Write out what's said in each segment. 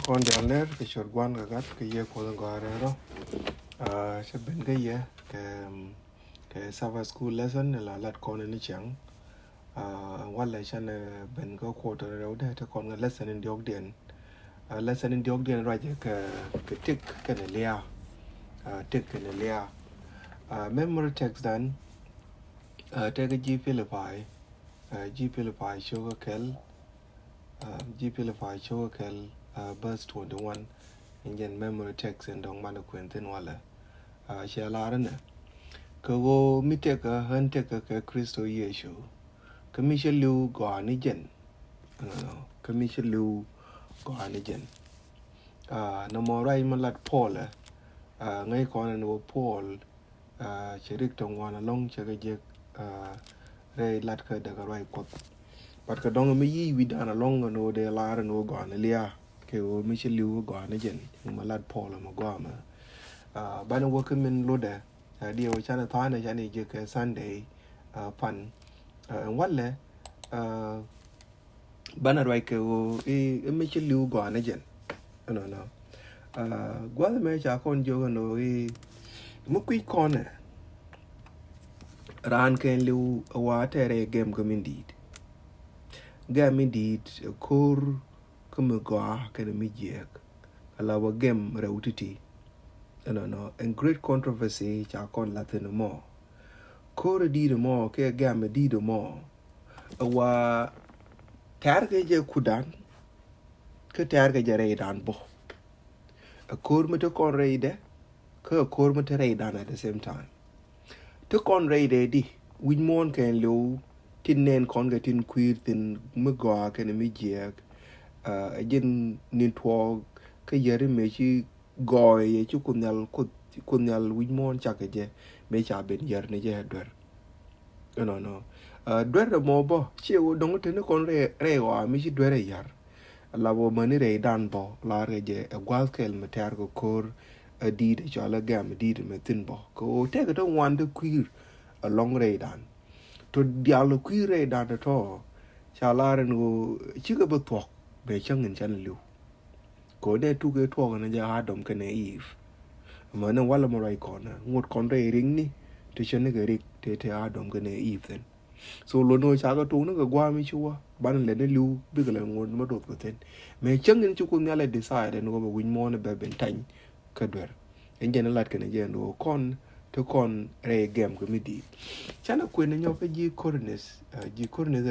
Con đàn lết cái chuột quan cái gắt cái ye của thằng gọi đó sẽ bên cái ye cái Sabbath school lesson là lát con nó chẳng quan lại chân bên có quarter đâu đấy cho con cái lesson in diog điện lesson in diog điện rồi cái tick cái này lia tick cái này lia memory text dan take cái G Philippi sugar kell G Philippi sugar kell verse 21 and then memory text and dong man quentin wala she la ne ko go mi te ka han te ka Kristo Yesu ka mi she lu go ani jen ka mi she lu go ani jen no mo rai man lat Paul ngai kon no Paul che rik tong wana long che ga je re lat ka da ga rai ko pat ka dong mi yi wi da na long no de la no go ani lia ke o mi she lu go ani jen ma lat Paul ma go ma bana working in loda dia chana thana chani je ke Sunday pan wala bana rai ke o me chilu go na jen no gwal me cha kon jo no mu kui kon ran ken lu wa tere game game indeed kor kum go ke mi je ala wa game rautiti no and great controversy cha kon latin mo kore di de mo ke game di de mo wa targe je kudan ke targe je reidan bo a kor me to kon reide ke kor me to reidan at the same time to kon reide di win mon ken lo tin nen kon ga tin queer tin me go ke ne mi je jen nin to ke yere me chi goy ye chu kunyal win mon chake me cha ben yer ne je dwer no dwer mo bo chi o dong te ne kon re wa mi chi dwer yar la bo mani re dan bo la re je a gwal kel meter go kor a di de cha la gam di de me tin bo ko te ga don wan de queer a long re dan to dialo queer re dan to cha la re no chi ga bo tok be chang in chan lu ko de tu ge tok na ja ha dom ke ne if mà nó wala mo rai kon ngot kon re ring ni te chen ge rik te adam ge ne even so lo no cha ga tu no ga gwa mi chua ban le ne lu bi ga le ngot ma do ko ten me chang ni chu kun ya le decide no go win mo ne be ben tan ka dwer en je na lat ke ne je no kon to kon re game ko mi di chana ko ne nyo ke ji cornes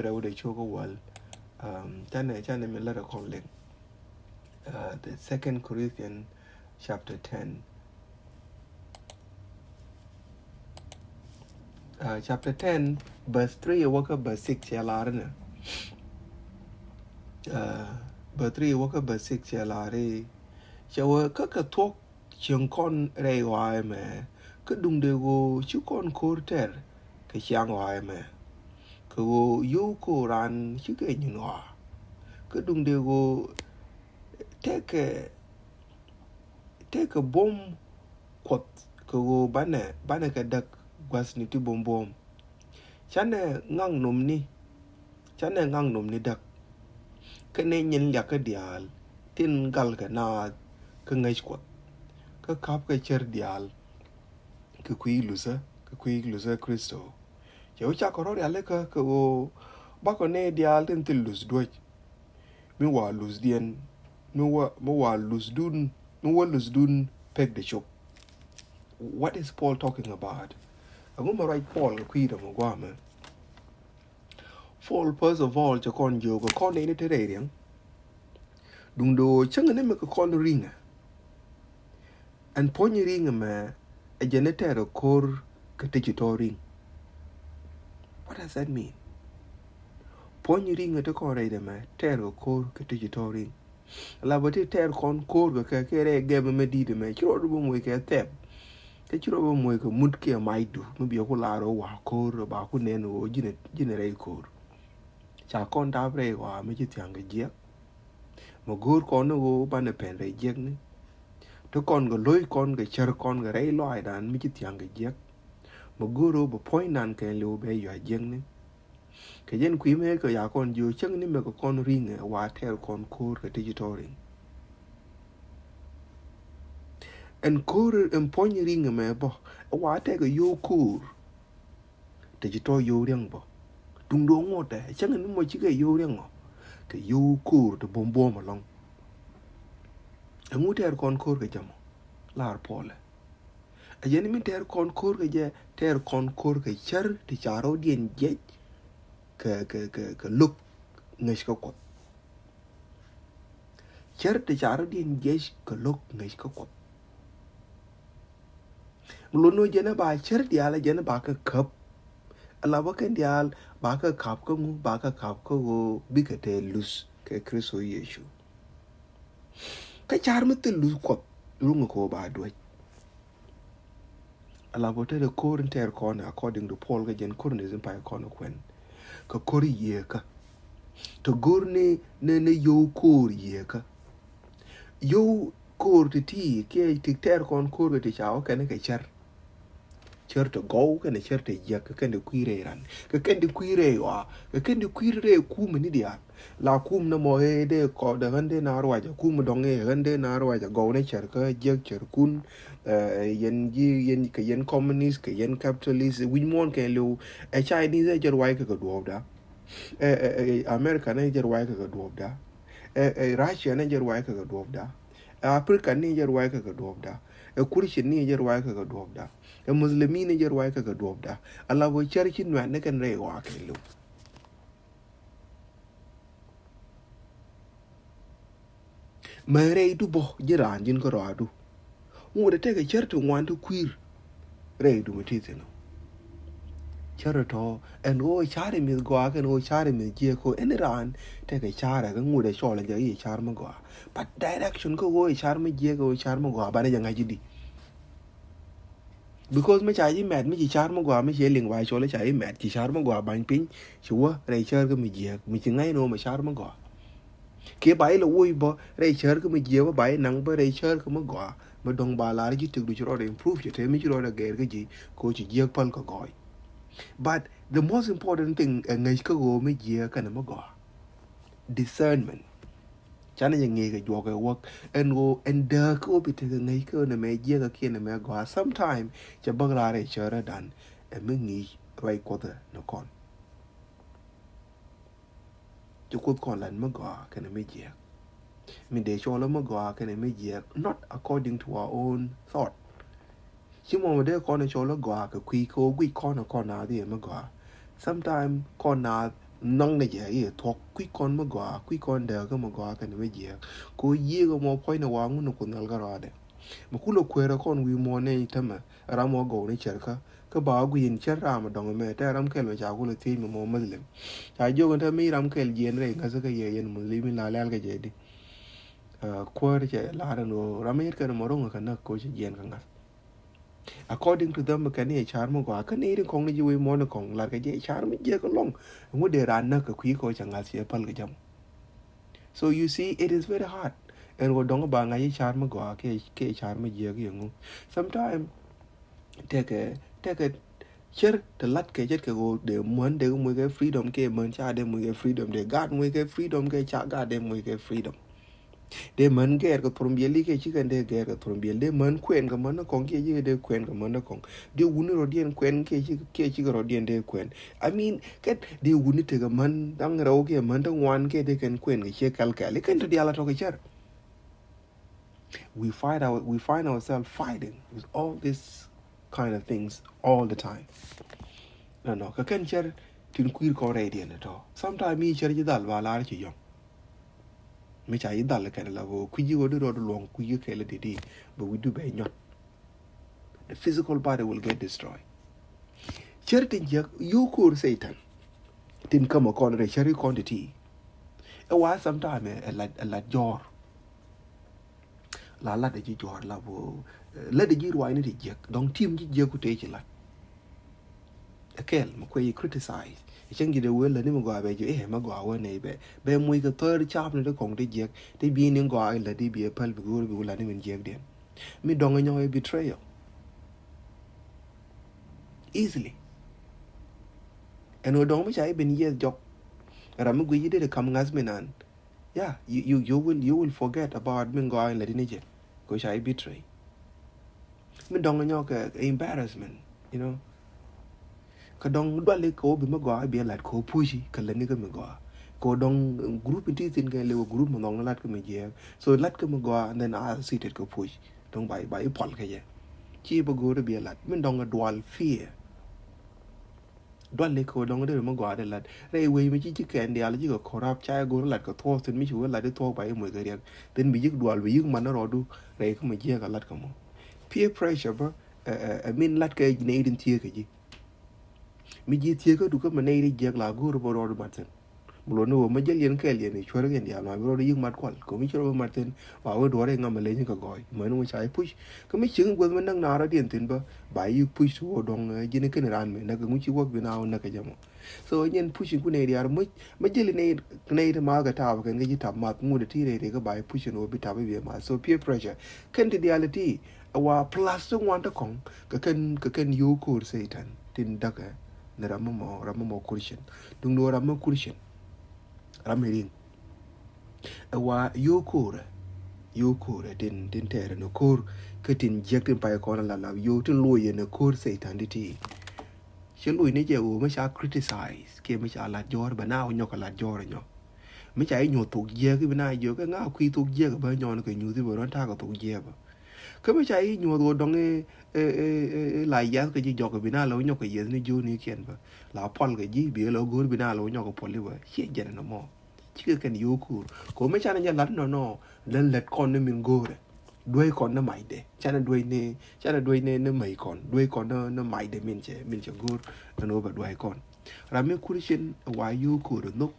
ra wo de cho go wal chana me la kon le the second Corinthians chapter 10 chapter 10 verse 3 waka verse 6 ya larana verse 3 waka verse 6 ya lare chawa ka tok chiang kon re wa me ka dung de go chu kon korter ka chiang wa me ka go yu ko ran chi ke nyu wa ka dung de go take a bomb kwat ka go bana ka dak gwas ni ti bom chane ngang nom ni dak ka ne nyen ya ka dial tin gal ka na ka ngai kwat ka kap ka cher dial ka kui lusa Kristo yo cha ko ro ale ka o ba ko ne dial tin til lus doj mi wa lus dien mi wa lus dun peg the shop. What is Paul talking about? I'm going to write Paul a Paul, first of all, cho con yo ko con ne te re dung do chang ne me ko con ring and pony ring me a generator core digital ring. What does that mean? Pony ring to con re me terror core digital ring. La bati ter con core ka re game me di me chro do mo ke tep ke chiro bo mo ko mut ke mai du mo bi ko la ro wa core ba ku ne no jine re core cha con da bre wa mi chi tiang ge je mo gur con no go ba ne pen re je ni to con go loy con ge cher con ge re lo ai dan mi chi tiang ge je mo guru bo point nan ke lo be yo je ni ke jen kui me ko ya con ju chang ni me ko con ring wa tel con core ge digital ring en kor en ponye ringa me bo wa te go yo kur te jito yo riang bo tung do ngote chang ni mo chi ke yo riang ngo ke yo kur to bombo ma long ngu ter kon kor ke jamo lar pole a yen mi ter kon kor ke je ter kon kor ke char ti charo dien je ke look ngesh ko char ti charo dien je ke look ngesh ko Muluno jena ba char diala jena ba ka kap alawa ken dial ba ka kap ko ngu ba ka kap ko go bi ka te lus ke Kristo Yesu ka char mu te lus ko lungo ko ba do alawa te de ko ter ko na according to Paul ga jen ko ne zin pa ko no kwen ka ko ye ka to gor ne yo ko ye ka yo ko ti ke ti ter kon ko ti chao ka ne ka char to go kan to ya ka kan kuire ran ka kan kuire wa ka kan kuire ku mini dia la kum na mo he de ko da hande na arwa ja kum dong e hande na arwa ja go ne cher ka je cher kun yen ka yen communist ka yen capitalist win mon ke lo a Chinese jer wai ka do da America ne jer wai ka do da Russia ne jer wai ka do da Africa ne jer wai ka do da Kurshi ne jer wai ka do da Muslimi ne jer wai ka do da Allah bo charchi nwa ne kan re wa ke lo mere du bo jiran jin ko radu mu de te ka chartu wan to queer re du mitite no charto en o chare mi go ka no chare mi je ko en ran te ka chare ka mu de chole je yi char ma go but direction ko go char mi je go char ma go ba ne janga jidi because me chai met me chi char ma go me che ling wai chole chai met chi char ma go ban pin chua re char ka mi je mi chi ngai no ma char ma go ke bai lo woi bo re char ka mi je ba bai nang ba re char ka ma go ma dong ba la ji tu du chro de improve che te mi chro da ger ka ji ko chi je pal ka go but the most important thing ngai ka go me je ka na ma go discernment chana yang ngai ka jo ka work and go and da ko bi te ngai ka na me je ka ke na me go sometime cha ba la re char dan e me ngi rai ko da no kon chu ko kon lan ma go ka na me je mi de cho la ma go ka na me je not according to our own thought chứ mà để con này cho nó gòa cái quy cố quy con nào thì mà gòa sometimes con nào nông này vậy thuộc quy con mà gòa quy con đều cái mà gòa cái này mới vậy cố gì cái mà point nào ngun nó cũng ngal gara đấy mà cú lo quẹt con quy mò này thầm mà ram mà gò này chơi cái bà quy in chơi ram mà đồng màแต่ram cái mà cháu cú lo tin mà mò Muslim cháu vô cái thầm mi ram cái gì này cái sao cái gì yên Muslim là lẽ cái gì đi quẹt chơi là nó ram cái nó mà rong cái nó cố chơi yên cái ngắt according to them ka ne char mo ga ka ne rin kong ne ji we mo na kong la ka je char mi je ko long ngo de ran na ka kwi ko changa se pal ga jam so you see it is very hard and go dong ba nga ji char mo ga ke char mi je ga ngo sometimes take a cher the lat ke jet ke go de mon de mo ga freedom ke mon cha de mo ga freedom de god mo ga freedom ke cha god de mo ga freedom de man ger ko prombeli ke chikan de ger ko prombel de man kwen ko man ko ke ji de kwen ko man ko de wuni rodien kwen ke chi rodien de kwen I mean ket de wuni te ga man dang raw ke man dang wan ke de ken kwen ke che kal kal ken to diala to ke cher we find ourselves fighting with all these kind of things all the time no ka ken cher tin kuir ko redien to sometimes mi cher ji dal wala chi yom me chai dal kan la go kuji go do long kuji ke la didi but we do be not the physical body will get destroyed charity you could satan tin come kon re charity quantity e wa sometime a la jor la de ji jor la bo la de ji roi ni de jek donc tim ji je ku te chi la akel ma ko criticize chẳng gì đâu là nếu mà gọi về chỗ mà gọi này về mùi cái thơ chắp này nó còn đi giết thì biến những gọi là đi bị phật bị guru là nên mình giết điện mình đong cái nhau betrayal easily and nó đong mới chạy bên giết job rồi mình quý để cầm ngas mình ăn yeah you will forget about mình gọi là đi này chứ có chạy betray mình dong nhau cái embarrassment you know cái dong đoan lấy cô bị mất gọi bị lạt cô pushi cái lần này cái mình gọi cô dong group in tin cái level group mà dong nó lát cái mình dễ so lát cái mình gọi and then I see it cái push dong bài Paul cái gì chỉ bao gồm bị lạt mình dong cái dual fear đoan lấy cô dong cái mình gọi là đây vậy mình chỉ cái này là chỉ có corrupt trái gồm lạt cái thua xin mình chịu lạt cái thua bài mọi cái riêng then bị giết dual bị giết mà nó rồi du đây cái mình dễ cái lạt cái mà peer pressure bro mình lát cái này đến thiệt cái gì mình chỉ thiệt cái đủ cái mà này đi giết là gồm rồi rồi mà Mulono ma jël yeen keel yeen chore ngeen ya no bro ying mat kwal ko mi choro martin ba wo dore ngam le ni ko goy mo no chai push ko mi ching go man nang na ra dien tin ba yu push wo dong jine ken ran me na ko ci wok bi naaw na ka jamo so ñen push ku ne yar mo ma jël ne ma ga taw ken ngi tab mat mu de ti re ko ba push no bi tab bi ma so peer pressure ken di reality wa plus to want to kong ka ken yu ko satan tin daga na ramamo christian dung no ramamo christian Ramirin wa yokore tin tere no kor ketin jektin pa ko la yo tin loye no kor satan diti che loye ne je o ma sha criticize ke ma sha la jor ba na o nyoko la jor nyo ma cha nyo to je ke na yo ke nga kwi to je ba nyo no ke nyu ti bo ron ta ko to je ba ke ma cha nyo do dong la ya ke ji joko bi na lo nyoko ye ni jo ni ken ba la pol ke ji bi lo gor bi na lo nyoko pol ba che je no mo chỉ cần yêu kur có mấy cha này lăn nó lên lật con nó mình go đấy đuôi con nó mày đấy cha nó đuôi nè nó mày con đuôi con nó mày để mình chỉ go nó bật đuôi con làm mấy cú trên vài yêu kur được nốt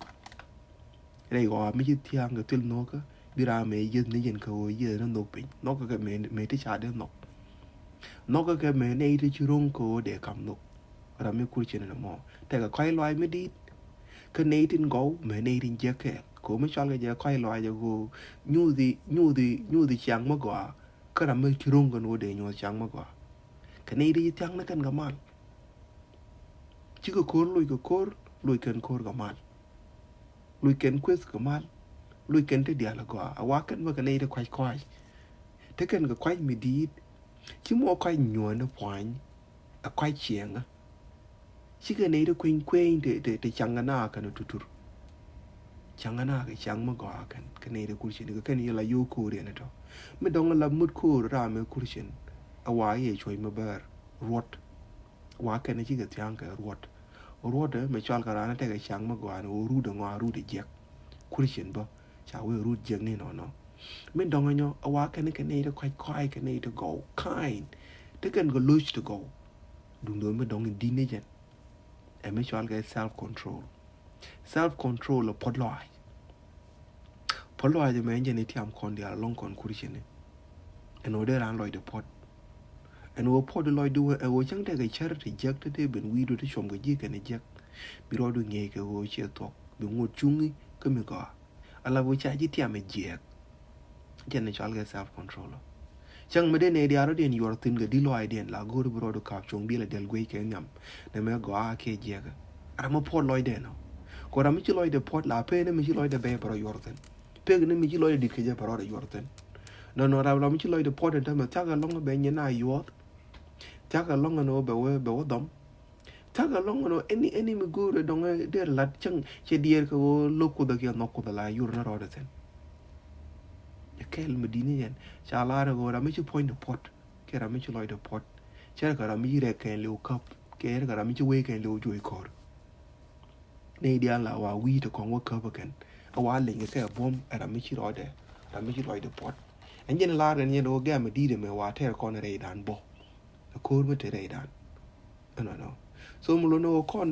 đây gọi mấy chiếc thiang cái tên nó cơ đi ra mấy dân này dân cầu giờ nó nộp bình nó có cái mấy cái cha đấy nộp nó có cái mấy này thì chú rong cô để cầm nộp làm mấy cú trên là mò tại cái khoai loài mới đi cái này tin gấu mấy này tin chết kẹt cố mới cho cái giờ quay lại giờ go nhu gì chẳng mà quả cái làm mấy chirung cái nó để nhu chẳng mà quả cái này đi chẳng nó cần gamal chỉ có lùi cần gamal lùi cần quest gamal lùi cần cái dia là quả à cần mà cái này để quay thế cần cái quay mi đi chứ mua quay nhu nó phản à quay chiang á chỉ cái này để quên để chẳng cái nào cái nó tụt chẳng cái nào cái chẳng mà gọi cái này để cúi trên cái này là yêu cô đấy nữa đó mình đong là mút cô ra mình cúi trên à vài cái chơi mà bờ ruột vài cái này chỉ cái chẳng cái ruột đấy mình cho cái này cái chẳng mà gọi nó ruột được ngoài ruột để giết cúi trên bao chả với ruột giết này nó mình đong là nhau à vài cái này để quay cái này để go kind để cần go lose to go đúng rồi mình đong đi này chứ em mới cho cái self control là pot loi thì mấy người tiêm con đi long con cúi trên này anh nói đây là loi được pot anh nói pot loi đua anh nói chẳng để cái charity jack để để bên video để chồng cái gì cái này jack bị rồi đôi nghe cái hồi chia toạc bị ngồi chung ấy cái mình có anh là vui chạy chỉ tiêm cái jack cho nên cho cái self control chẳng mấy đứa này đi ở đây nhiều tin cái đi loi điện là gối rồi được cặp chồng bị là del quay cái nhầm nên mấy có cái jack anh mà pot loi điện nào còn anh mới chỉ loi được pot là pe nên mới chỉ loi được bé rồi nhiều tin pe cái nên mới chỉ loi được cái gì rồi nhiều tin nó ra làm chỉ loi được pot nên mà chắc là long bé như này nhiều chắc là long nó bé đom chắc là long nó any mà gối rồi dong để là chẳng chỉ đi cái lô cô đó kia nó cô đó là nhiều nó rồi đấy cái mà đi này chả là rồi làm chỉ point the pot cái làm chỉ loi được pot chắc là làm chỉ để cái liu cup cái làm chỉ quay cái liu chui cor này đi làว่าวีแต่ของว่าเคิร์ฟกันเอาว่าเล่นแค่บอมอะไรไม่ชิลอยเดอะไรไม่ชิลอยเดพอดอันยันลาเรนยันโอแกมาดีเดมาว่าแท้ก่อนอะไรด่านบ่โคตรไม่ได้ด่านอันนั้นเนาะส่วนมโลโนก่อน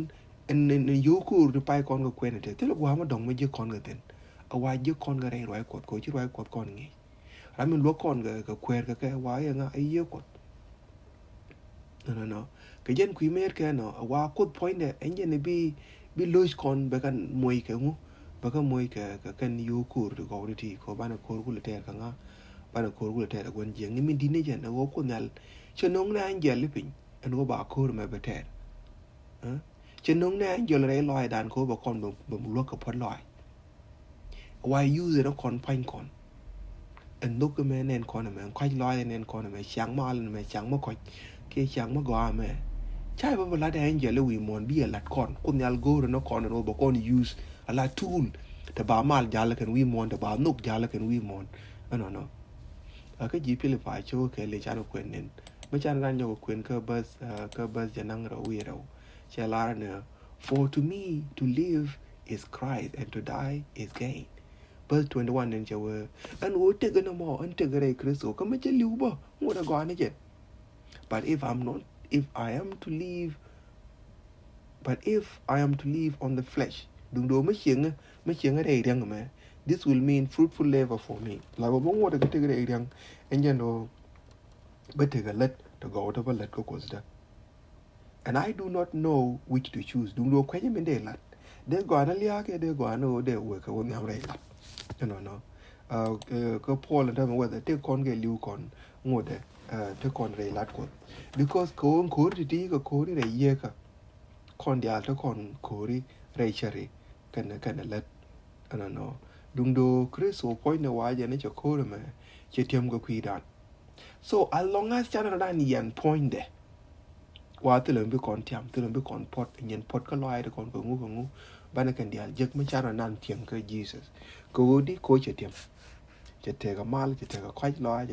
อันยูคูร์ไปก่อนก็เควนเดแต่ลูกว่ามันดองไม่เยอะก่อนก็เต็นเอาว่าเยอะก่อนก็ได้ร้อยกดก็ชิร้อยกดก่อนไงแล้วมันลูกก่อนก็เควนก็แค่ว่าอย่างไอ้เยอะกดอันนั้นเนาะก็ยันคุยไม่แค่เนาะเอาว่ากดพอยต์เนี่ยอันยันbị lôi con bà can mùi cái ngô bà can mùi cái yêu cổ được gọi đi có bạn cổ của lệ cái ngã bạn cổ của lệ là quan giang nhưng mình đi này chẳng nó có con nào cho nông na anh giờ lấy bình anh có bà cổ mà bề thẹt cho nông na anh giờ lấy loài đàn cổ bà con bằng lúaกับพัดloài why use nó con phanh con en no ke men en kon men kwai lo en kon men chang ma men chang ma ko ke chang ma go me chai ba la de angel we mon bi la kon kun yal go no kon no ba kon use a la tool te ba mal jala ken we mon te ba nuk jala ken we mon no cái gì Philippians cho cái lệ cha nó quyền nên mấy cha nó nhiều quyền cơ bus janang ra uy ra cha la nữa for to me to live is Christ and to die is gain. Verse 21 nên chào anh uống tới cái nào anh tới cái này Christ có mấy cha lưu ba ngồi đó gọi này chứ but if I am to live on the flesh đừng đồ mấy chuyện ở đây riêng mà this will mean fruitful labor for me là bao nhiêu cái cái này riêng anh nhận đồ bất cứ cái lết to go to lết có cause đó and I do not know which to choose đừng đồ quay mình để lát để gọi nó lia cái để gọi nó để uống cái uống nhau đây lát nó cái Paul đó mà gọi để con cái lưu con ngồi để để con đây lát con because con thì cái con này dễ cả con dia to con kori reichari kan let no dungdo Kristo point na waje ne chokore me chetiam go kwidan so as long as chana dan yan point de wa tilon bi kon tiam tilon bi kon pot yen pot ka loy de kon ko ngu bana kan dia jek ma chana nan tiam ka Jesus ko di ko chetiam chete ka mal chete ka kwaj loy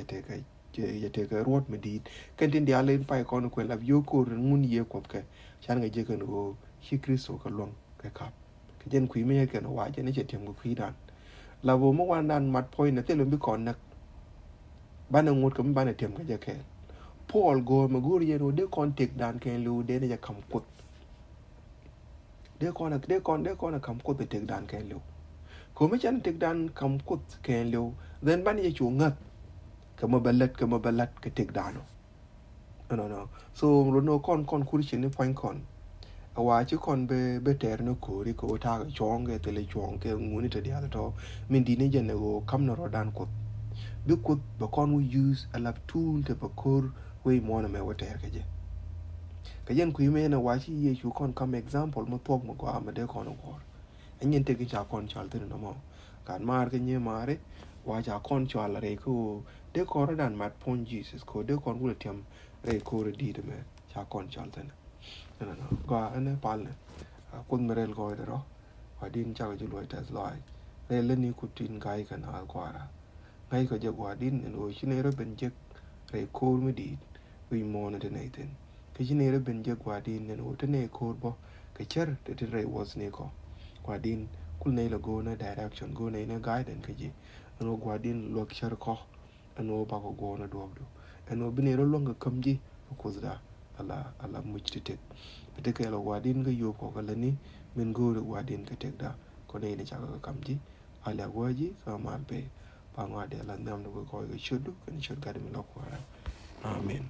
chete ka rot medit kan tin dia len pai kon ko la yo ko ngun ye ko ke chan ga je kan go chi Kristo ka long ka kap ke jen kwi me ke no wa je ne che tem go kwi dan la bo mo wan dan mat point na te lo bi kon nak ban ngut ka ban tem ka je ke Paul go ma gur ye no de kon tek dan ke lu de ne ja kam kut de kon kam kut de tek dan ke lu ko me chan tek dan kam kut ke lu then ban ye chu ngat ka ma balat ke tek dan no so no kon kurichin ni point kon awa chi kon be ter no kuri ko ta chong ke tele chong ke nguni te dia to min di ne jene go kam no rodan ko bi ko ba kon we use a lab tool te ba kor we mona me water ke je ka yen ku me na wa chi ye chu kon kam example mo tok mo ko ama de kon ko anyen te ki cha kon chal te no mo kan mar ke nye mare wa cha kon chal re ko de ko rodan mat pon Jesus ko de kon wul tiam re ko re di de me cha kon chal te no go ane pal ne kun merel go de ro wa din cha ju lo ta slide le ni ku tin gai kan al kwara ngai ko je wa din no chine ro ben je re ko mi di wi mo na de naten ke chine ro ben je wa din no te ne ko bo ke cher de re was ne ko wa din kul ne lo go na direction go ne na guidance ke je no wa din lo cher ko ano ba ko go na do ano bine ro lo nga kam ji ko zda ala mujtitek peteke ala wadin ga yo ko kala ni min go wadin ka tekda ko ne cha ka kamji ala waji ka mal pe pa ngwa de ala nam no ko ga shodu kan shod ga de mi lokwa amen